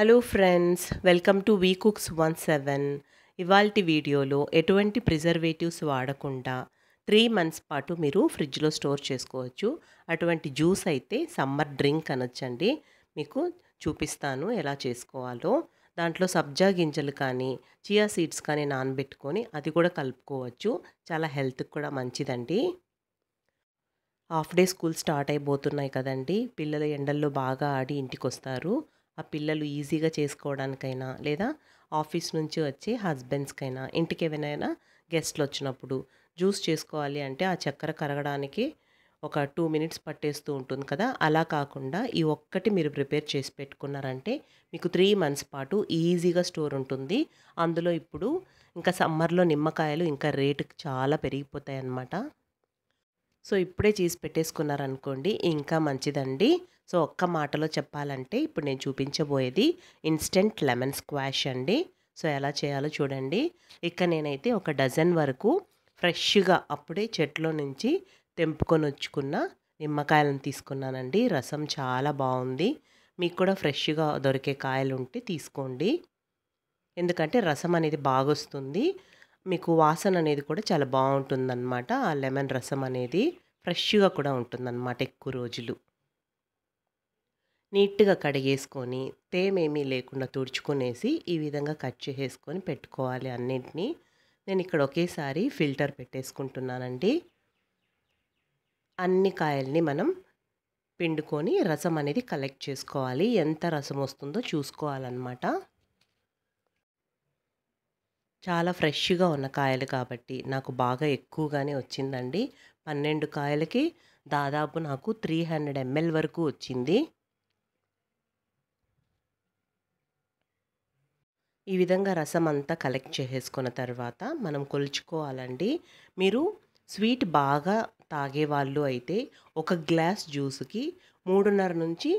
Hello friends, welcome to we cooks 17. ఇవాల్టి వీడియోలో ఎటువంటి ప్రిజర్వేటివ్స్ వాడకుండా 3 మంత్స్ పాటు మీరు ఫ్రిడ్జ్లో స్టోర్ చేసుకోవచ్చు. అటువంటి జ్యూస్ అయితే సమ్మర్ డ్రింక్ అనొచ్చండి. మీకు చూపిస్తాను ఎలా చేసుకోవాలో. దాంట్లో సబ్జా గింజలు కానీ చియా సీడ్స్ కానీ నానబెట్టుకొని అది కూడా కలుపుకోవచ్చు. చాలా హెల్త్కి కూడా మంచిదండి. హాఫ్ డే స్కూల్ స్టార్ట్ అయిపోతున్నాయి కదండి. పిల్లలు ఎండల్లో బాగా ఆడి ఇంటికి వస్తారు. ఆ పిల్లలు ఈజీగా చేసుకోవడానికైనా లేదా ఆఫీస్ నుంచి వచ్చే హస్బెండ్స్కైనా ఇంటికి ఏమైనా గెస్ట్లు వచ్చినప్పుడు జ్యూస్ చేసుకోవాలి అంటే ఆ చక్కెర కరగడానికి ఒక 2 మినిట్స్ పట్టేస్తూ ఉంటుంది కదా. అలా కాకుండా ఈ ఒక్కటి మీరు ప్రిపేర్ చేసి పెట్టుకున్నారంటే మీకు 3 మంత్స్ పాటు ఈజీగా స్టోర్ ఉంటుంది. అందులో ఇప్పుడు ఇంకా సమ్మర్లో నిమ్మకాయలు ఇంకా రేటు చాలా పెరిగిపోతాయి అన్నమాట. సో ఇప్పుడే చేసి పెట్టేసుకున్నారనుకోండి ఇంకా మంచిదండి. సో ఒక్క మాటలో చెప్పాలంటే ఇప్పుడు నేను చూపించబోయేది ఇన్స్టెంట్ లెమన్ స్క్వాష్ అండి. సో ఎలా చేయాలో చూడండి. ఇక్కడ నేనైతే ఒక డజన్ వరకు ఫ్రెష్గా అప్పుడే చెట్లో నుంచి తెంపుకొని వచ్చుకున్న నిమ్మకాయలను తీసుకున్నానండి. రసం చాలా బాగుంది. మీకు కూడా ఫ్రెష్గా దొరికే కాయలు ఉంటే తీసుకోండి. ఎందుకంటే రసం అనేది బాగొస్తుంది. మీకు వాసన అనేది కూడా చాలా బాగుంటుందన్నమాట. ఆ లెమన్ రసం అనేది ఫ్రెష్గా కూడా ఉంటుందన్నమాట ఎక్కువ రోజులు. నీట్గా కడిగేసుకొని తేమేమీ లేకుండా తుడుచుకునేసి ఈ విధంగా కట్ చేసేసుకొని పెట్టుకోవాలి అన్నింటినీ. నేను ఇక్కడ ఒకేసారి ఫిల్టర్ పెట్టేసుకుంటున్నానండి. అన్ని కాయల్ని మనం పిండుకొని రసం అనేది కలెక్ట్ చేసుకోవాలి. ఎంత రసం వస్తుందో చూసుకోవాలన్నమాట. చాలా ఫ్రెష్గా ఉన్న కాయలు కాబట్టి నాకు బాగా ఎక్కువగానే వచ్చిందండి. 12 కాయలకి దాదాపు నాకు 300 ml వరకు వచ్చింది. ఈ విధంగా రసం అంతా కలెక్ట్ చేసేసుకున్న తర్వాత మనం కొలుచుకోవాలండి. మీరు స్వీట్ బాగా తాగేవాళ్ళు అయితే ఒక గ్లాస్ జ్యూస్కి 3.5 నుంచి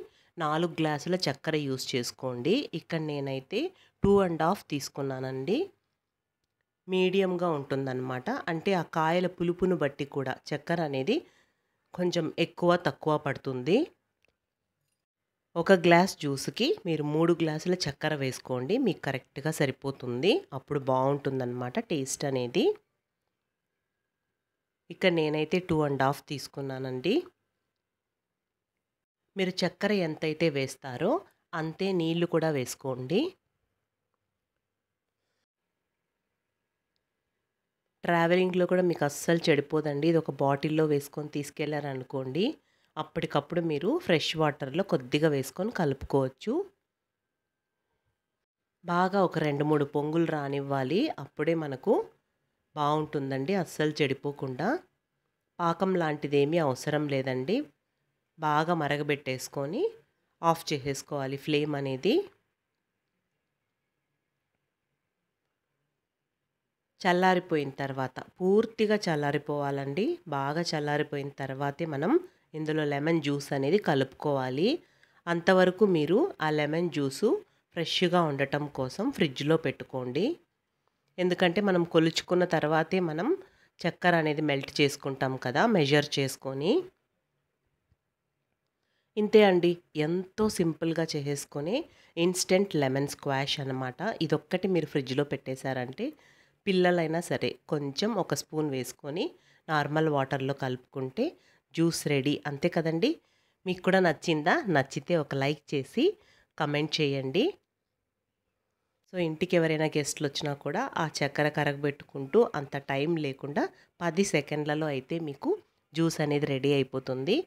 4 గ్లాసుల చక్కెర యూస్ చేసుకోండి. ఇక్కడ నేనైతే 2.5 తీసుకున్నానండి. మీడియంగా ఉంటుందన్నమాట. అంటే ఆ కాయల పులుపును బట్టి కూడా చక్కెర అనేది కొంచెం ఎక్కువ తక్కువ పడుతుంది. ఒక గ్లాస్ జ్యూస్కి మీరు 3 గ్లాసుల చక్కెర వేసుకోండి. మీకు కరెక్ట్గా సరిపోతుంది. అప్పుడు బాగుంటుందన్నమాట టేస్ట్ అనేది. ఇక్కడ నేనైతే 2.5 తీసుకున్నానండి. మీరు చక్కెర ఎంతైతే వేస్తారో అంతే నీళ్లు కూడా వేసుకోండి. ట్రావెలింగ్లో కూడా మీకు అస్సలు చెడిపోదండి. ఇది ఒక బాటిల్లో వేసుకొని తీసుకెళ్లారనుకోండి, అప్పటికప్పుడు మీరు ఫ్రెష్ వాటర్లో కొద్దిగా వేసుకొని కలుపుకోవచ్చు. బాగా ఒక 2-3 పొంగులు రానివ్వాలి. అప్పుడే మనకు బాగుంటుందండి, అస్సలు చెడిపోకుండా. పాకం లాంటిదేమీ అవసరం లేదండి. బాగా మరగబెట్టేసుకొని ఆఫ్ చేసేసుకోవాలి ఫ్లేమ్ అనేది. చల్లారిపోయిన తర్వాత పూర్తిగా చల్లారిపోవాలండి. బాగా చల్లారిపోయిన తర్వాతే మనం ఇందులో లెమన్ జ్యూస్ అనేది కలుపుకోవాలి. అంతవరకు మీరు ఆ లెమన్ జ్యూసు ఫ్రెష్గా ఉండటం కోసం ఫ్రిడ్జ్లో పెట్టుకోండి. ఎందుకంటే మనం కొలుచుకున్న తర్వాతే మనం చక్కెర అనేది మెల్ట్ చేసుకుంటాం కదా మెజర్ చేసుకొని. ఇంతే అండి, ఎంతో సింపుల్గా చేసేసుకొని ఇన్స్టెంట్ లెమన్ స్క్వాష్ అన్నమాట. ఇదొక్కటి మీరు ఫ్రిడ్జ్లో పెట్టేశారంటే పిల్లలైనా సరే కొంచెం ఒక స్పూన్ వేసుకొని నార్మల్ వాటర్లో కలుపుకుంటే జ్యూస్ రెడీ. అంతే కదండి. మీకు కూడా నచ్చిందా? నచ్చితే ఒక లైక్ చేసి కమెంట్ చేయండి. సో ఇంటికి ఎవరైనా గెస్ట్లు వచ్చినా కూడా ఆ చక్కెర కరగబెట్టుకుంటూ అంత టైం లేకుండా 10 సెకండ్లలో అయితే మీకు జ్యూస్ అనేది రెడీ అయిపోతుంది.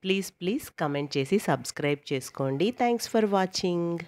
ప్లీజ్ కమెంట్ చేసి సబ్స్క్రైబ్ చేసుకోండి. Thanks for watching.